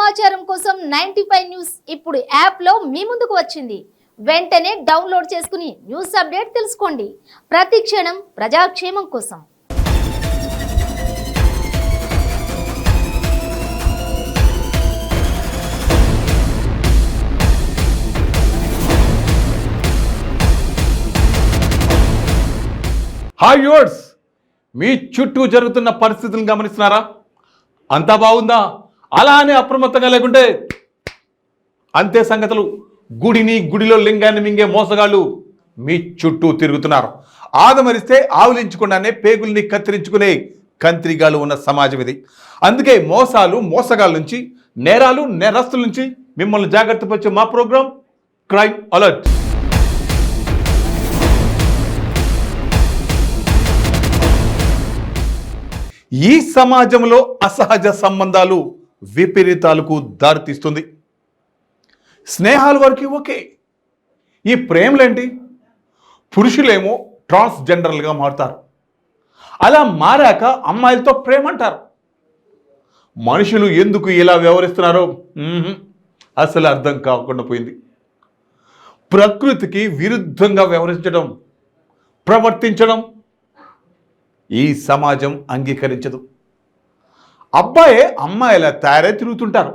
సమాచారం కోసం 95 న్యూస్ ఇప్పుడు యాప్లో మీ ముందుకు వచ్చింది. వెంటనే డౌన్లోడ్ చేసుకుని న్యూస్ అప్డేట్ తెలుసుకోండి. ప్రతి క్షణం ప్రజాక్షేమం కోసం. హాయ్ వ్యూవర్స్, మీ చుట్టూ జరుగుతున్న పరిస్థితులను గమనిస్తున్నారా? అంతా బాగుందా? అలానే అప్రమత్తంగా లేకుంటే అంతే సంగతులు. గుడిలో లింగాన్ని మింగే మోసగాళ్ళు మీ చుట్టూ తిరుగుతున్నారు. ఆదమరిస్తే ఆవులించకుండానే పేగుల్ని కత్తిరించుకునే కంత్రిగాళ్ళు ఉన్న సమాజం ఇది. అందుకే మోసగాళ్ళ నుంచి, నేరాలు నేరస్తుల నుంచి మిమ్మల్ని జాగ్రత్త పరిచే మా ప్రోగ్రాం క్రైమ్ అలర్ట్. ఈ సమాజంలో అసహజ సంబంధాలు విపరీతాలకు దారితీస్తుంది. స్నేహాల వరకు ఓకే, ఈ ప్రేమలేంటి? పురుషులేమో ట్రాన్స్జెండర్లుగా మారుతారు. అలా మారాక అమ్మాయిలతో ప్రేమ అంటారు. మనుషులు ఎందుకు ఇలా వ్యవహరిస్తున్నారో అసలు అర్థం కాకుండా పోయింది. ప్రకృతికి విరుద్ధంగా వ్యవహరించడం, ప్రవర్తించడం ఈ సమాజం అంగీకరించదు. అబ్బాయే అమ్మాయిలా తయారై తిరుగుతుంటారు.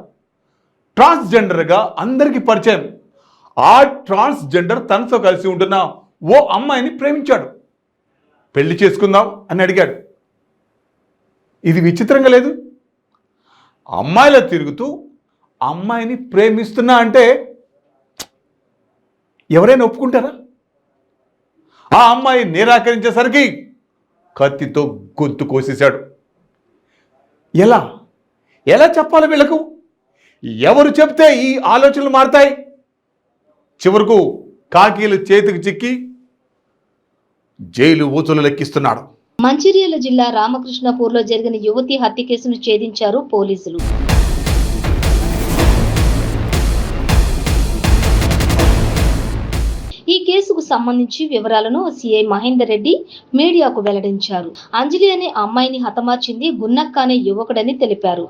ట్రాన్స్జెండర్గా అందరికీ పరిచయం. ఆ ట్రాన్స్జెండర్ తనతో కలిసి ఉంటున్న ఓ అమ్మాయిని ప్రేమించాడు. పెళ్లి చేసుకుందాం అని అడిగాడు. ఇది విచిత్రంగా లేదు? అమ్మాయిలా తిరుగుతూ అమ్మాయిని ప్రేమిస్తున్నా అంటే ఎవరైనా ఒప్పుకుంటారా? ఆ అమ్మాయి నిరాకరించేసరికి కత్తితో గొంతు కోసేశాడు. ఎలా చెప్పాలి వీళ్లకు? ఎవరు చెప్తే ఈ ఆలోచనలు మారుతాయి? చివరకు కాకీలు చేతికి చిక్కి జైలు ఊచలు లెక్కిస్తున్నాడు. మంచిర్యాల జిల్లా రామకృష్ణపూర్లో జరిగిన యువతి హత్య కేసును ఛేదించారు పోలీసులు. ఈ కేసుకు సంబంధించి వివరాలను సిఐ మహేందర్ రెడ్డి మీడియాకు వెల్లడించారు. అంజలి అనే అమ్మాయిని హతమార్చింది గున్నక్క అనే యువకుడని తెలిపారు.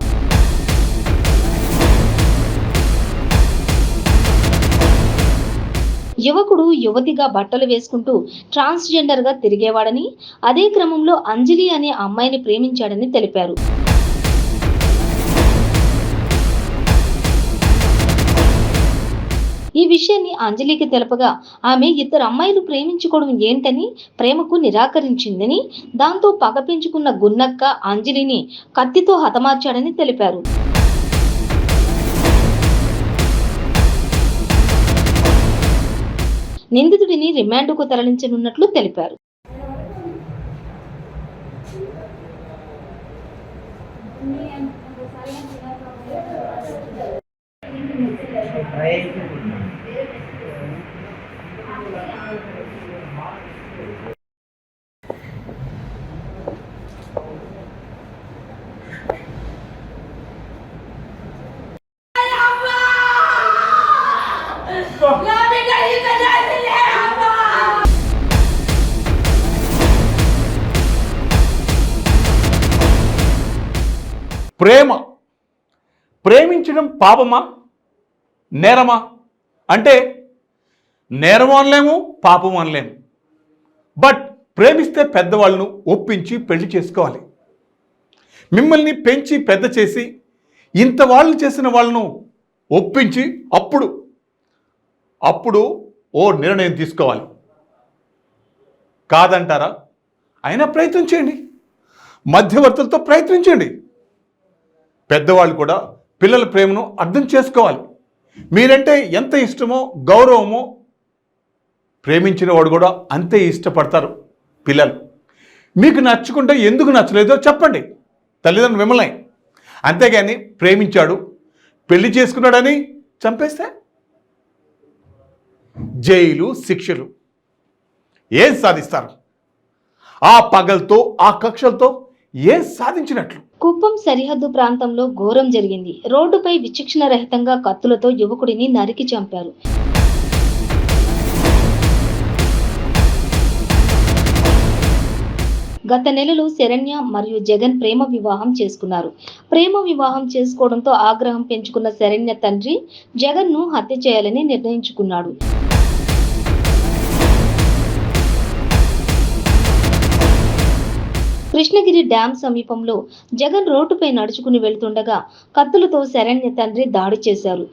యువకుడు యువతిగా బట్టలు వేసుకుంటూ ట్రాన్స్జెండర్ గా తిరిగేవాడని, అదే క్రమంలో అంజలి అనే అమ్మాయిని ప్రేమించాడని తెలిపారు. ఈ విషయాన్ని అంజలికి తెలపగా ఆమె ఇద్దరు అమ్మాయిలు ప్రేమించుకోవడం ఏంటని ప్రేమకు నిరాకరించిందని, దాంతో పగ పెంచుకున్న గున్నక్క అంజలిని కత్తితో హతమార్చాడని తెలిపారు. నిందితుడిని రిమాండ్కు తరలించనున్నట్లు తెలిపారు. ప్రేమించడం పాపమా, నేరమా? అంటే నేరం అనలేము, పాపం అనలేము. బట్ ప్రేమిస్తే పెద్దవాళ్ళను ఒప్పించి పెళ్లి చేసుకోవాలి. మిమ్మల్ని పెంచి పెద్ద చేసి ఇంత వాళ్ళు చేసిన వాళ్ళను ఒప్పించి అప్పుడు ఓ నిర్ణయం తీసుకోవాలి. కాదంటారా? అయినా ప్రయత్నించండి, మధ్యవర్తులతో ప్రయత్నించండి. పెద్దవాళ్ళు కూడా పిల్లల ప్రేమను అర్థం చేసుకోవాలి. మీరంటే ఎంత ఇష్టమో గౌరవమో ప్రేమించిన వాడు కూడా అంతే ఇష్టపడతారు పిల్లలు. మీకు నచ్చుకుంటే ఎందుకు నచ్చలేదో చెప్పండి, తల్లిదండ్రులు మిమ్మల్ని. అంతేగాని ప్రేమించాడు, పెళ్లి చేసుకున్నాడని చంపేస్తే జైలు, శిక్షలు ఏం సాధిస్తారు? ఆ పగలతో, ఆ కక్షలతో ఏం సాధించినట్లు? కుప్పం సరిహద్దు ప్రాంతంలో ఘోరం జరిగింది. రోడ్డుపై విచక్షణ రహితంగా కత్తులతో యువకుడిని నరికి చంపారు. గత నెలలో శరణ్య మరియు జగన్ ప్రేమ వివాహం చేసుకున్నారు. ప్రేమ వివాహం చేసుకోవడంతో ఆగ్రహం పెంచుకున్న శరణ్య తండ్రి జగన్ను హత్య చేయాలని నిర్ణయించుకున్నాడు. కృష్ణగిరి డ్యాం సమీపంలో జగన్ రోడ్డుపై నడుచుకుని వెళ్తుండగా కత్తులతో శరణ్య తండ్రి దాడి చేశారు.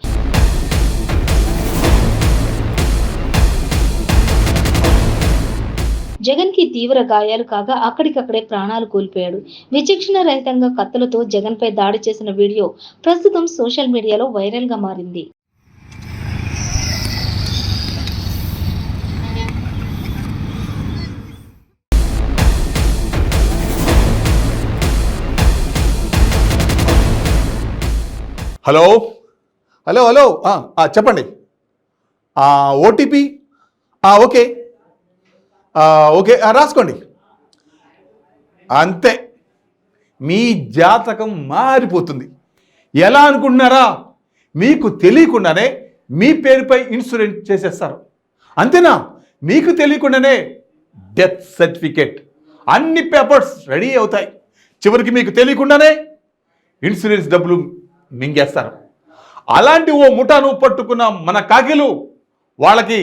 జగన్ కి తీవ్ర గాయాలు కాగా అక్కడికక్కడే ప్రాణాలు కోల్పోయాడు. విచక్షణ రహితంగా కత్తులతో జగన్ పై దాడి చేసిన వీడియో ప్రస్తుతం సోషల్ మీడియాలో వైరల్ గా మారింది. హలో హలో హలో చెప్పండి. ఓటీపీ ఓకే ఓకే రాసుకోండి. అంతే, మీ జాతకం మారిపోతుంది. ఎలా అనుకుంటున్నారా? మీకు తెలియకుండానే మీ పేరుపై ఇన్సూరెన్స్ చేసేస్తారు. అంతేనా? మీకు తెలియకుండానే డెత్ సర్టిఫికేట్, అన్ని పేపర్స్ రెడీ అవుతాయి. చివరికి మీకు తెలియకుండానే ఇన్సూరెన్స్ డబ్బులు మింగేస్తారు. అలాంటి ఓ ముఠాను పట్టుకున్న మన కాకిలు వాళ్ళకి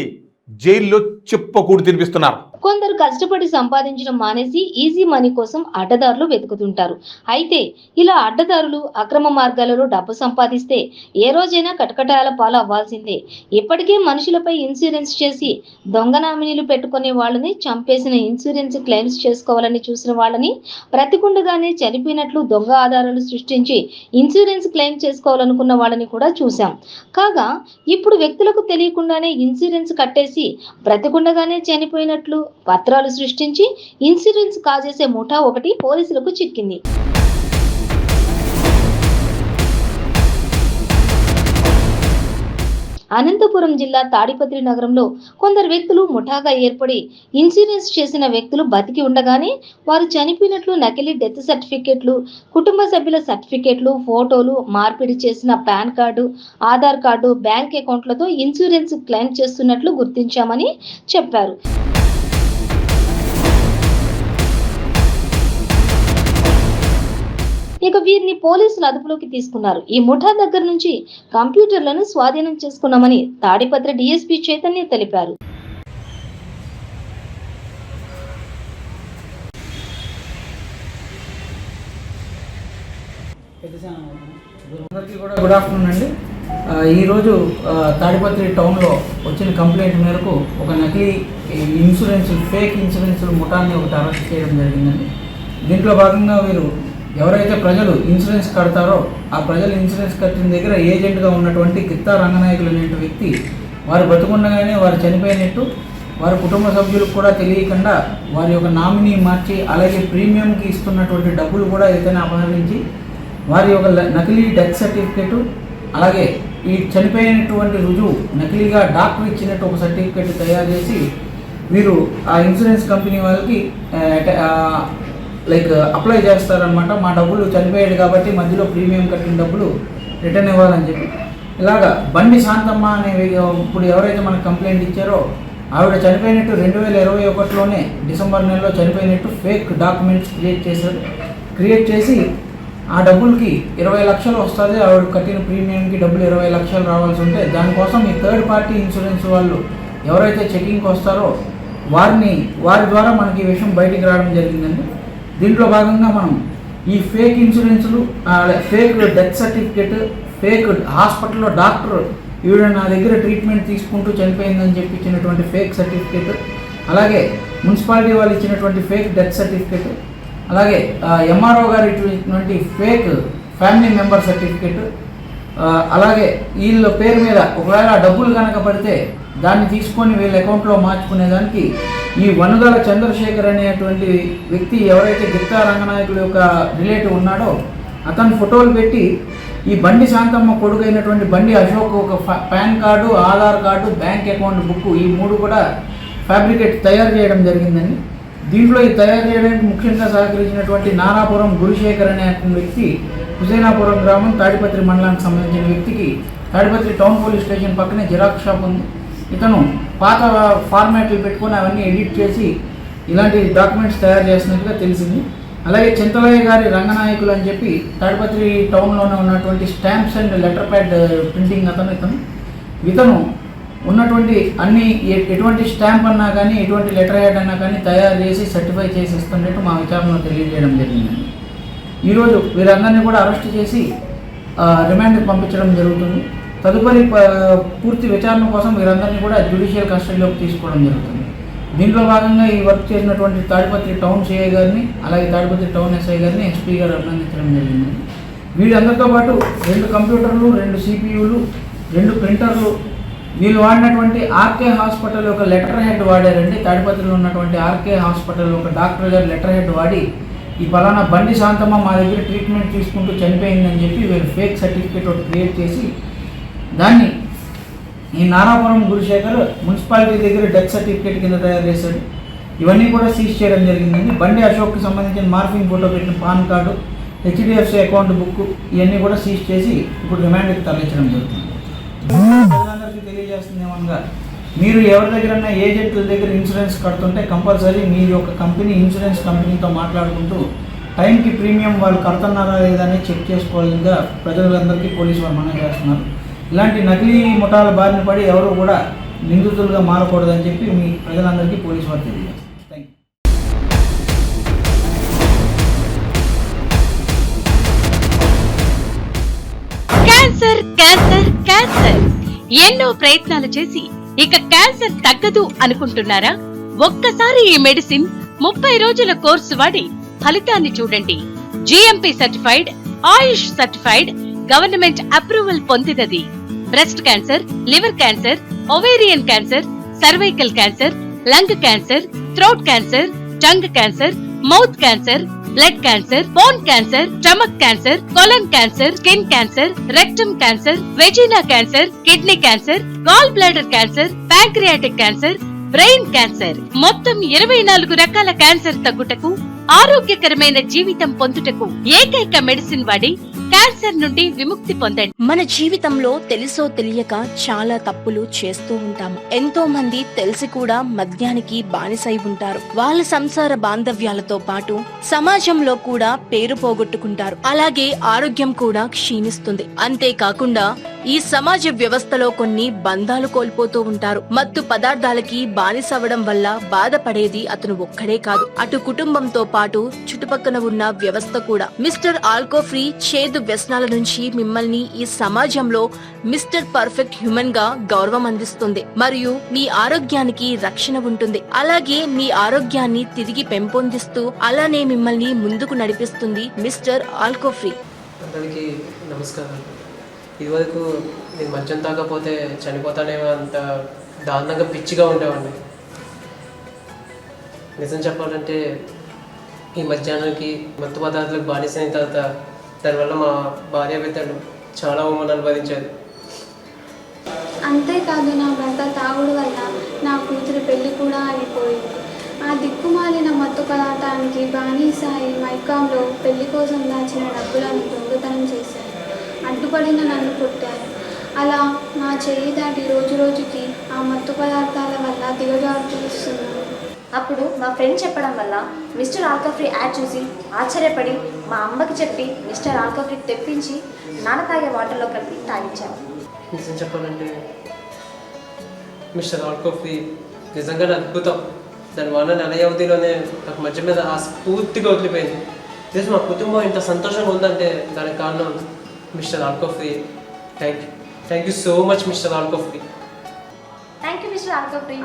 జైల్లో చెప్పకూడదు తినిపిస్తున్నారు. కొందరు కష్టపడి సంపాదించడం మానేసి ఈజీ మనీ కోసం అడ్డదారులు వెతుకుతుంటారు. అయితే ఇలా అడ్డదారులు అక్రమ మార్గాలలో డబ్బు సంపాదిస్తే ఏ రోజైనా కటకటాల పాలు అవ్వాల్సిందే. ఇప్పటికే మనుషులపై ఇన్సూరెన్స్ చేసి దొంగ నామినీలు పెట్టుకునే వాళ్ళని, చంపేసిన ఇన్సూరెన్స్ క్లెయిమ్స్ చేసుకోవాలని చూసిన వాళ్ళని, బ్రతికుండగానే చనిపోయినట్లు దొంగ ఆధారాలు సృష్టించి ఇన్సూరెన్స్ క్లెయిమ్ చేసుకోవాలనుకున్న వాళ్ళని కూడా చూశాం. కాగా ఇప్పుడు వ్యక్తులకు తెలియకుండానే ఇన్సూరెన్స్ కట్టేసి బ్రతికుండగానే చనిపోయినట్లు పత్రాలు సృష్టించి ఇన్సూరెన్స్ కాజేసే ముఠా ఒకటి పోలీసులకు చిక్కింది. అనంతపురం జిల్లా తాడిపత్రి నగరంలో కొందరు వ్యక్తులు ముఠాగా ఏర్పడి ఇన్సూరెన్స్ చేసిన వ్యక్తులు బతికి ఉండగానే వారు చనిపోయినట్లు నకిలీ డెత్ సర్టిఫికెట్లు, కుటుంబ సభ్యుల సర్టిఫికెట్లు, ఫోటోలు, మార్పిడి చేసిన PAN card, Aadhaar card, bank అకౌంట్లతో ఇన్సూరెన్స్ క్లెయిమ్ చేస్తున్నట్లు గుర్తించామని చెప్పారు. ఇక వీరిని పోలీసులు అదుపులోకి తీసుకున్నారు. ఈ ముఠా దగ్గర నుంచి కంప్యూటర్లను స్వాధీనం చేసుకున్నామని తాడిపత్రి డీఎస్పీ చైతన్య తెలిపారు. గుడ్ ఆఫ్టర్నూన్ అండి. ఈరోజు తాడిపత్రి టౌన్లో వచ్చిన కంప్లైంట్ మేరకు ఒక నకిలీ ఫేక్ ఇన్సూరెన్స్ ముఠాన్ని ఒకటి అరెస్ట్ చేయడం జరిగిందండి. దీంట్లో భాగంగా వీరు ఎవరైతే ప్రజలు ఇన్సూరెన్స్ కడతారో ఆ ప్రజలు ఇన్సూరెన్స్ కట్టిన దగ్గర ఏజెంట్గా ఉన్నటువంటి గిత్తా రంగనాయకులు అనే వ్యక్తి వారు బతుకుండగానే వారు చనిపోయినట్టు వారి కుటుంబ సభ్యులకు కూడా తెలియకుండా వారి యొక్క నామినీ మార్చి, అలాగే ప్రీమియంకి ఇస్తున్నటువంటి డబ్బులు కూడా ఏదైనా అపహరించి వారి యొక్క నకిలీ డెత్ సర్టిఫికేటు, అలాగే ఈ చనిపోయినటువంటి రుజువు నకిలీగా డాక్టర్ ఇచ్చినట్టు ఒక సర్టిఫికేట్ తయారు చేసి వీరు ఆ ఇన్సూరెన్స్ కంపెనీ వాళ్ళకి అప్లై చేస్తారనమాట. మా డబ్బులు చనిపోయాడు కాబట్టి మధ్యలో ప్రీమియం కట్టిన డబ్బులు రిటర్న్ ఇవ్వాలని చెప్పి. ఇలాగా బండి శాంతమ్మ అనే ఇప్పుడు ఎవరైతే మనకు కంప్లైంట్ ఇచ్చారో ఆవిడ చనిపోయినట్టు 2021లోనే డిసెంబర్ నెలలో చనిపోయినట్టు ఫేక్ డాక్యుమెంట్స్ క్రియేట్ చేసి ఆ డబ్బులకి 20 లక్షలు వస్తుంది. ఆవిడ కట్టిన ప్రీమియంకి డబ్బులు 20 లక్షలు రావాల్సి ఉంటే దానికోసం ఈ థర్డ్ పార్టీ ఇన్సూరెన్స్ వాళ్ళు ఎవరైతే చెకింగ్కి వస్తారో వారి ద్వారా మనకి ఈ విషయం బయటికి రావడం జరిగిందండి. దీంట్లో భాగంగా మనం ఈ ఫేక్ ఇన్సూరెన్స్లు, ఫేక్ డెత్ సర్టిఫికేట్, ఫేక్ హాస్పిటల్లో డాక్టర్ ఈవిడ నా దగ్గర ట్రీట్మెంట్ తీసుకుంటూ చనిపోయిందని చెప్పి ఇచ్చినటువంటి ఫేక్ సర్టిఫికేట్, అలాగే మున్సిపాలిటీ వాళ్ళు ఇచ్చినటువంటి ఫేక్ డెత్ సర్టిఫికేట్, అలాగే ఎంఆర్ఓ గారు ఇచ్చినటువంటి ఫేక్ ఫ్యామిలీ మెంబర్ సర్టిఫికేట్, అలాగే వీళ్ళ పేరు మీద ఒకవేళ డబ్బులు కనుక పడితే దాన్ని తీసుకొని వీళ్ళ అకౌంట్లో మార్చుకునేదానికి ఈ వనుగల చంద్రశేఖర్ అనేటువంటి వ్యక్తి ఎవరైతే గిత్తా రంగనాయకుడు యొక్క రిలేటివ్ ఉన్నాడో అతను ఫోటోలు పెట్టి ఈ బండి శాంతమ్మ కొడుకైనటువంటి బండి అశోక్ ఒక pan card, Aadhaar card, bank account book ఈ 3 కూడా ఫ్యాబ్రికేట్ తయారు చేయడం జరిగిందండి. దీంట్లో ఈ తయారు చేయడానికి ముఖ్యంగా సహకరించినటువంటి నారాపురం గురుశేఖర్ అనే వ్యక్తి హుసేనాపురం గ్రామం తాడిపత్రి మండలానికి సంబంధించిన వ్యక్తికి తాడిపత్రి టౌన్ పోలీస్ స్టేషన్ పక్కనే జిరాక్స్ షాప్ ఉంది. ఇతను పాత ఫార్మాట్లు పెట్టుకొని అవన్నీ ఎడిట్ చేసి ఇలాంటి డాక్యుమెంట్స్ తయారు చేసినట్టుగా తెలిసింది. అలాగే చింతలయ్య గారి రంగనాయకులు అని చెప్పి తాడిపత్రి టౌన్లోనే ఉన్నటువంటి stamps and letter pad printing ఇతను ఉన్నటువంటి అన్ని ఎటువంటి స్టాంప్ అన్నా కానీ ఎటువంటి లెటర్ హెడ్ అన్నా కానీ తయారు చేసి సర్టిఫై చేసి ఇస్తున్నట్టు మా విచారణలో తెలియజేయడం జరిగిందండి. ఈరోజు వీరందరినీ కూడా అరెస్ట్ చేసి రిమాండ్కి పంపించడం జరుగుతుంది. తదుపరి పూర్తి విచారణ కోసం వీరందరినీ కూడా జ్యుడిషియల్ కస్టడీలోకి తీసుకోవడం జరుగుతుంది. దీంట్లో భాగంగా ఈ వర్క్ చేసినటువంటి తాడిపత్రి టౌన్ సిఐ గారిని అలాగే తాడిపత్రి టౌన్ ఎస్ఐ గారిని ఎస్పీ గారు అభినందించడం జరిగింది. వీళ్ళందరితో పాటు 2 కంప్యూటర్లు, 2 CPUలు, 2 ప్రింటర్లు, వీళ్ళు వాడినటువంటి ఆర్కే హాస్పిటల్ ఒక లెటర్ హెడ్ వాడారండి. తాడిపత్రిలో ఉన్నటువంటి ఆర్కే హాస్పిటల్ ఒక డాక్టర్ గారు లెటర్ హెడ్ వాడి ఈ పలానా బండి శాంతమ్మ మా దగ్గర ట్రీట్మెంట్ తీసుకుంటూ చనిపోయిందని చెప్పి వీళ్ళు ఫేక్ సర్టిఫికేట్ ఒకటి క్రియేట్ చేసి దాన్ని ఈ నారాపురం గురుశేఖర్ మున్సిపాలిటీ దగ్గర డెత్ సర్టిఫికేట్ కింద తయారు చేశాడు. ఇవన్నీ కూడా సీజ్ చేయడం జరిగిందండి. బండి అశోక్కి సంబంధించిన మార్ఫింగ్ ఫోటో పెట్టిన pan card, HDFC account book ఇవన్నీ కూడా సీజ్ చేసి ఇప్పుడు రిమాండ్కి తరలించడం జరుగుతుంది. ప్రజలందరికీ తెలియజేస్తుంది ఏమనగా, మీరు ఎవరి దగ్గరన్నా ఏజెంట్ల దగ్గర ఇన్సూరెన్స్ కడుతుంటే కంపల్సరీ మీరు ఒక కంపెనీ ఇన్సూరెన్స్ కంపెనీతో మాట్లాడుకుంటూ టైంకి ప్రీమియం వాళ్ళు కడుతున్నారా లేదా అని చెక్ చేసుకోవాలిగా ప్రజలందరికీ పోలీసు వారు మనం చేస్తున్నారు. ఇలాంటి నకిలీ ముఠాల బారిన పడి ఎవరు కూడా నిందితులుగా మారకూడదని చెప్పి మీ ప్రజలందరికీ పోలీసు వారు తెలియజేస్తారు. క్యాన్సర్ క్యాన్సర్ క్యాన్సర్ ఎన్నో ప్రయత్నాలు చేసి ఇక క్యాన్సర్ తగ్గదు అనుకుంటున్నారా? ఒక్కసారి ఈ మెడిసిన్ 30 రోజుల కోర్సు వాడి ఫలితాన్ని చూడండి. GMP certified, Ayush certified, government approval పొందినది. Breast cancer, liver cancer, ovarian cancer, cervical cancer, lung cancer, throat cancer, tongue cancer, mouth cancer, blood cancer, bone cancer, stomach cancer, colon cancer, skin cancer, rectum cancer, vagina cancer, kidney cancer, gall bladder cancer, pancreatic cancer, brain cancer, మొత్తం 24 రకాల cancer తగ్గుటకు, ఆరోగ్యకరమైన జీవితం పొందుటకు ఏకైక medicine వాడి cancer నుండి విముక్తి పొందండి. మన జీవితంలో తెలుసో తెలియక చాలా తప్పులు చేస్తూ ఉంటాము. ఎంతో మంది తెలిసి కూడా మద్యానికి బానిసై ఉంటారు. వాళ్ళ సంసార బాంధవ్యాలతో పాటు సమాజంలో కూడా పేరు పోగొట్టుకుంటారు. అలాగే ఆరోగ్యం కూడా క్షీణిస్తుంది. అంతేకాకుండా ఈ సమాజ వ్యవస్థలో కొన్ని బంధాలు కోల్పోతూ ఉంటారు. మత్తు పదార్థాలకి బానిసవడం వల్ల బాధపడేది అతను ఒక్కడే కాదు, అటు కుటుంబంతో పాటు చుట్టుపక్కల ఉన్న వ్యవస్థ కూడా. మిస్టర్ ఆల్కో ఫ్రీ చేదు వ్యసనాల నుంచి మిమ్మల్ని ఈ సమాజంలో మిస్టర్ పర్ఫెక్ట్ హ్యూమన్ గా గౌరవం అందిస్తుంది మరియు మీ ఆరోగ్యానికి రక్షణ ఉంటుంది. అలాగే మీ ఆరోగ్యాన్ని తిరిగి పెంపొందిస్తూ అలానే మిమ్మల్ని ముందుకు నడిపిస్తుంది మిస్టర్ ఆల్కో ఫ్రీ. అందరికీ నమస్కారం. ఇదివరకు నేను మద్యం తాగకపోతే చనిపోతానేమో అంత దారుణంగా పిచ్చిగా ఉండేవాడిని. నిజం చెప్పాలంటే ఈ మధ్యాహ్నానికి మత్తు పదార్థాలకు బానిసైన తర్వాత దానివల్ల మా భార్య బిడ్డలు చాలా అవమానాలు భరించారు. అంతేకాదు నా భర్త తాగుడు వల్ల నా కూతురు పెళ్లి కూడా అయిపోయింది. ఆ దిక్కుమాలిన మత్తు పదార్థానికి బానిసాయి మైకాంలో పెళ్లి కోసం దాచిన డబ్బులను దొంగతనం చేశారు. అడ్డుపడిన నన్ను కొట్టారు. అలా నా చెయ్యి దాటి రోజు రోజుకి ఆ మత్తు పదార్థాల వల్ల దిగజారుతున్నాను. అప్పుడు మా ఫ్రెండ్ చెప్పడం వల్ల మిస్టర్ ఆల్కో ఫ్రీ యాడ్ చూసి ఆశ్చర్యపడి మా అమ్మకి చెప్పి మిస్టర్ ఆల్కో ఫ్రీ తెప్పించి నాన్న తాగే వాటర్లో కలిపి తాగించాను. నిజం చెప్పాలంటే మిస్టర్ ఆల్కో ఫ్రీ నిజంగానే అద్భుతం. దానివల్ల నెల వ్యవధిలోనే నాకు మధ్య మీద ఆ స్ఫూర్తిగా వదిలిపోయింది. జస్ట్ మా కుటుంబం ఇంత సంతోషంగా ఉందంటే దానికి కారణం Mister Alco Free. Thank you so much Mister Alco Free. Thank you Mister Alco Free.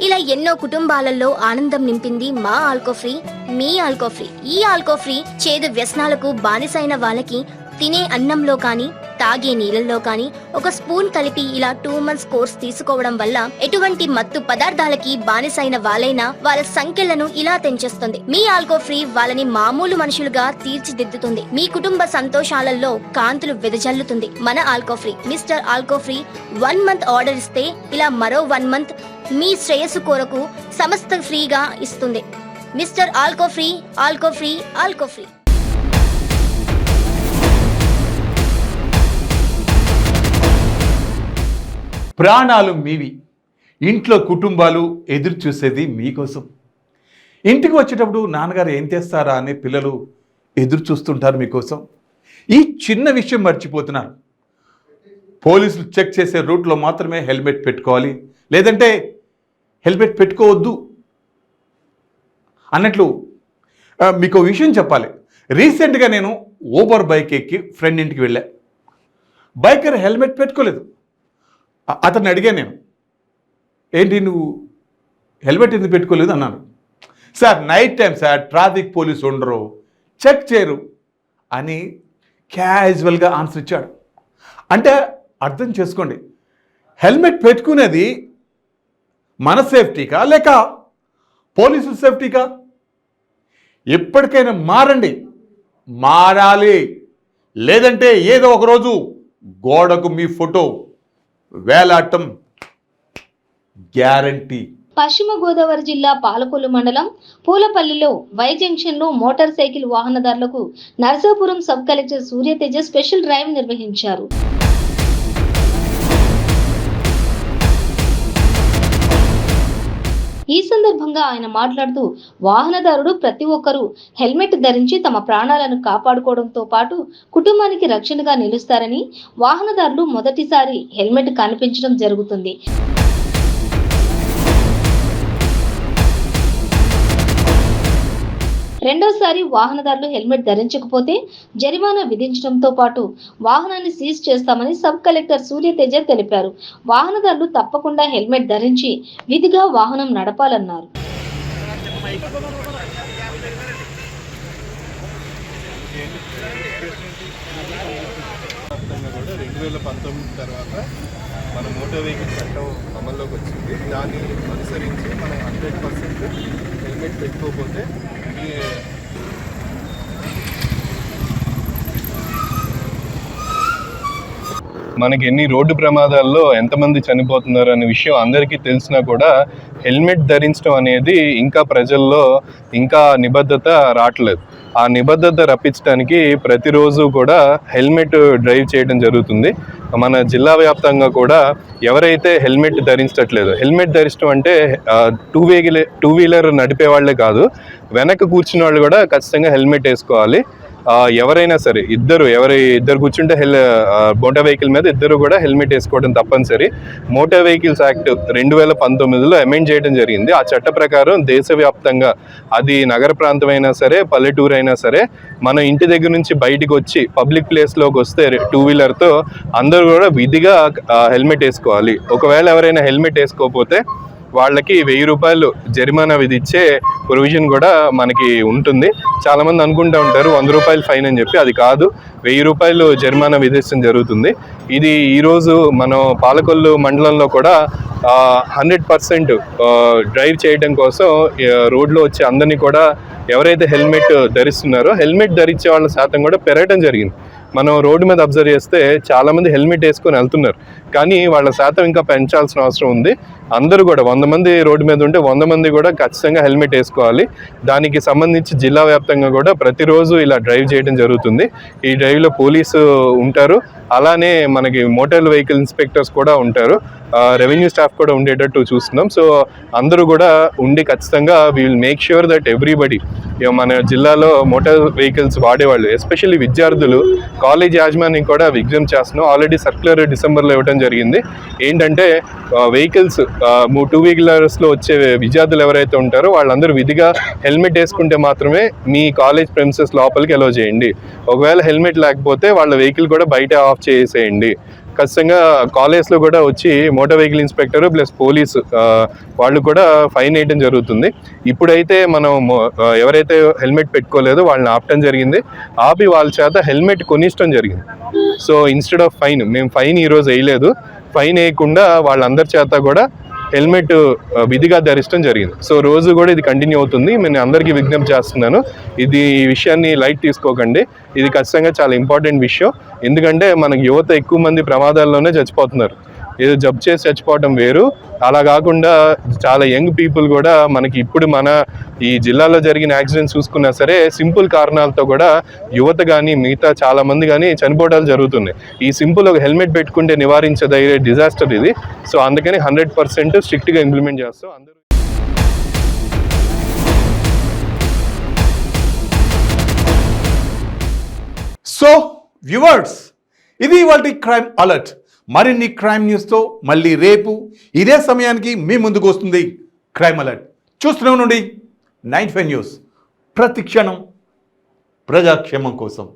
ఇలా ఎన్నో కుటుంబాలలో ఆనందం నింపింది మా ఆల్కో ఫ్రీ, మీ ఆల్కో ఫ్రీ. ఈ ఆల్కో ఫ్రీ చేదు వ్యసనాలకు బానిసైన వాళ్ళకి తినే అన్నంలో కానీ తాగే నీళ్ళల్లో కానీ ఒక స్పూన్ కలిపి ఇలా 2 months కోర్స్ తీసుకోవడం వల్ల ఎటువంటి మత్తు పదార్థాలకి బానిసైన వాళ్ళైనా వాళ్ళ సంఖ్యలను ఇలా తెంచేస్తుంది. మీ ఆల్కో ఫ్రీ వాళ్ళని మామూలు మనుషులుగా తీర్చిదిద్దుతుంది. మీ కుటుంబ సంతోషాలలో కాంతులు వెదజల్లుతుంది. మన Alco Free Mister Alco Free 1 month order ఇస్తే ఇలా మరో 1 month మీ శ్రేయస్సు కొరకు సమస్త ఫ్రీగా ఇస్తుంది. Mister Alco Free, Alco Free, Alco Free. ప్రాణాలు మీవి, ఇంట్లో కుటుంబాలు ఎదురు చూసేది మీకోసం. ఇంటికి వచ్చేటప్పుడు నాన్నగారు ఏం తెస్తారా అని పిల్లలు ఎదురు చూస్తుంటారు మీకోసం. ఈ చిన్న విషయం మర్చిపోతున్నారు. పోలీసులు చెక్ చేసే రూట్లో మాత్రమే హెల్మెట్ పెట్టుకోవాలి, లేదంటే హెల్మెట్ పెట్టుకోవద్దు అన్నట్లు మీకు విషయం చెప్పాలి. రీసెంట్గా నేను ఊబర్ బైక్ ఎక్కి ఫ్రెండ్ ఇంటికి వెళ్ళా. బైకర్ హెల్మెట్ పెట్టుకోలేదు. అతన్ని అడిగాను నేను, ఏంటి నువ్వు హెల్మెట్ ఎందుకు పెట్టుకోలేదు అన్నాను. Sir night time sir, traffic police ఉండరు, చెక్ చేయరు అని క్యాజువల్గా ఆన్సర్ ఇచ్చాడు. అంటే అర్థం చేసుకోండి, హెల్మెట్ పెట్టుకునేది మన సేఫ్టీకా లేక పోలీసు సేఫ్టీకా? ఎప్పటికైనా మారాలి, లేదంటే ఏదో ఒకరోజు గోడకు మీ ఫోటో వేలాటం గ్యారంటీ. పశ్చిమ గోదావరి జిల్లా పాలకొల్లు మండలం పూలపల్లిలో వై జంక్షన్లో మోటార్ సైకిల్ వాహనదారులకు Narasapuram sub collector Suryateja special drive నిర్వహించారు. ఈ సందర్భంగా ఆయన మాట్లాడుతూ, వాహనదారుడు ప్రతి ఒక్కరూ హెల్మెట్ ధరించి తమ ప్రాణాలను కాపాడుకోవడంతో పాటు కుటుంబానికి రక్షణగా నిలుస్తారని, వాహనదారులు మొదటిసారి హెల్మెట్ కనిపించడం జరుగుతుంది. రెండోసారి వాహనదారులు హెల్మెట్ ధరించకపోతే జరిమానా విధించడంతో పాటు వాహనాన్ని సీజ్ చేస్తామని సబ్ కలెక్టర్ సూర్యతేజ తెలిపారు. వాహనదారులు తప్పకుండా హెల్మెట్ ధరించి విధిగా వాహనం నడపాలన్నారు. కూడా 2019 తర్వాత మన మోటార్ వెహికల్ చట్టం అమల్లోకి వచ్చింది. దాన్ని అనుసరించి మనం 100% హెల్మెట్ పెట్టుకోకపోతే మనకి ఎన్ని రోడ్డు ప్రమాదాల్లో ఎంతమంది చనిపోతున్నారు అనే విషయం అందరికీ తెలిసినా కూడా హెల్మెట్ ధరించడం అనేది ఇంకా ప్రజల్లో ఇంకా నిబద్ధత రావట్లేదు. ఆ నిబద్ధత రప్పించడానికి ప్రతిరోజు కూడా హెల్మెట్ డ్రైవ్ చేయడం జరుగుతుంది. మన జిల్లా వ్యాప్తంగా కూడా ఎవరైతే హెల్మెట్ ధరించట్లేదు, హెల్మెట్ ధరించడం అంటే టూ వీలర్ నడిపే వాళ్ళే కాదు, వెనక కూర్చున్న వాళ్ళు కూడా ఖచ్చితంగా హెల్మెట్ వేసుకోవాలి. ఎవరైనా సరే ఇద్దరు కూర్చుంటే మోటార్ వెహికల్ మీద ఇద్దరు కూడా హెల్మెట్ వేసుకోవడం తప్పనిసరి. మోటార్ వెహికల్స్ యాక్ట్ 2019లో అమెండ్ చేయడం జరిగింది. ఆ చట్ట ప్రకారం దేశవ్యాప్తంగా అది నగర ప్రాంతం అయినా సరే, పల్లెటూరు అయినా సరే, మన ఇంటి దగ్గర నుంచి బయటికి వచ్చి పబ్లిక్ ప్లేస్లోకి వస్తే టూ వీలర్తో అందరూ కూడా విధిగా హెల్మెట్ వేసుకోవాలి. ఒకవేళ ఎవరైనా హెల్మెట్ వేసుకోకపోతే వాళ్ళకి 1000 రూపాయలు జరిమానా విధించే ప్రొవిజన్ కూడా మనకి ఉంటుంది. చాలామంది అనుకుంటూ ఉంటారు 100 రూపాయలు ఫైన్ అని చెప్పి, అది కాదు, 1000 రూపాయలు జరిమానా విధించడం జరుగుతుంది. ఇది ఈరోజు మనం పాలకొల్లు మండలంలో కూడా 100% డ్రైవ్ చేయడం కోసం రోడ్లో వచ్చే అందరినీ కూడా ఎవరైతే హెల్మెట్ ధరిస్తున్నారో హెల్మెట్ ధరించే వాళ్ళ శాతం కూడా పెరగడం జరిగింది. మనం రోడ్డు మీద అబ్జర్వ్ చేస్తే చాలామంది హెల్మెట్ వేసుకొని వెళ్తున్నారు, కానీ వాళ్ళ శాతం ఇంకా పెంచాల్సిన అవసరం ఉంది. అందరూ కూడా 100 మంది రోడ్డు మీద ఉంటే 100 మంది కూడా ఖచ్చితంగా హెల్మెట్ వేసుకోవాలి. దానికి సంబంధించి జిల్లా వ్యాప్తంగా కూడా ప్రతిరోజు ఇలా డ్రైవ్ చేయడం జరుగుతుంది. ఈ డ్రైవ్లో పోలీసు ఉంటారు, అలానే మనకి మోటార్ వెహికల్ ఇన్స్పెక్టర్స్ కూడా ఉంటారు, రెవెన్యూ స్టాఫ్ కూడా ఉండేటట్టు చూస్తున్నాం. సో అందరూ కూడా ఉండి ఖచ్చితంగా we will make sure that everybody, మన జిల్లాలో మోటార్ వెహికల్స్ వాడేవాళ్ళు, ఎస్పెషల్లీ విద్యార్థులు, కాలేజ్ యాజమాన్యం కూడా విజ్ఞప్తి చేస్తున్నాం. ఆల్రెడీ సర్క్యులర్ డిసెంబర్లో ఇవ్వడం జరిగింది. ఏంటంటే వెహికల్స్ 2 వీలర్స్లో వచ్చే విద్యార్థులు ఎవరైతే ఉంటారో వాళ్ళందరూ విధిగా హెల్మెట్ వేసుకుంటే మాత్రమే మీ కాలేజ్ ప్రెమిసెస్ లోపలికి అలౌ చేయండి. ఒకవేళ హెల్మెట్ లేకపోతే వాళ్ళ వెహికల్ కూడా బయట ఆఫ్ చేసేయండి. ఖచ్చితంగా కాలేజ్లో కూడా వచ్చి motor vehicle inspector plus police వాళ్ళు కూడా ఫైన్ వేయడం జరుగుతుంది. ఇప్పుడైతే మనం ఎవరైతే హెల్మెట్ పెట్టుకోలేదో వాళ్ళని ఆపటం జరిగింది. ఆపి వాళ్ళ చేత హెల్మెట్ కొనిష్టం జరిగింది. సో ఇన్స్టెడ్ ఆఫ్ ఫైన్, మేము ఫైన్ ఈరోజు వేయలేదు, ఫైన్ వేయకుండా వాళ్ళందరి చేత కూడా హెల్మెట్ విధిగా ధరించడం జరిగింది. సో రోజు కూడా ఇది కంటిన్యూ అవుతుంది. నేను అందరికీ విజ్ఞప్తి చేస్తున్నాను, ఈ విషయాన్ని లైట్ తీసుకోకండి. ఇది ఖచ్చితంగా చాలా ఇంపార్టెంట్ విషయం. ఎందుకంటే మనకి యువత ఎక్కువ మంది ప్రమాదాల్లోనే చచ్చిపోతున్నారు. ఏదో జబ్ చేసి చచ్చిపోవడం వేరు, అలా కాకుండా చాలా యంగ్ పీపుల్ కూడా మనకి ఇప్పుడు మన ఈ జిల్లాలో జరిగిన యాక్సిడెంట్స్ చూసుకున్నా సరే సింపుల్ కారణాలతో కూడా యువత కానీ మిగతా చాలా మంది కానీ చనిపోవడాలు జరుగుతున్నాయి. ఈ సింపుల్ ఒక హెల్మెట్ పెట్టుకుంటే నివారించదయ్యే డిజాస్టర్ ఇది. సో అందుకని 100% స్ట్రిక్ట్గా ఇంప్లిమెంట్ చేస్తాం. అందరూ సో వ్యూవర్స్, ఇది ఇవాల్టి క్రైమ్ అలర్ట్. మరిన్ని క్రైమ్ న్యూస్తో మళ్ళీ రేపు ఇదే సమయానికి మీ ముందుకు వస్తుంది క్రైమ్ అలర్ట్. చూస్తూనే ఉండండి 95 న్యూస్, ప్రతి క్షణం ప్రజాక్షేమం కోసం.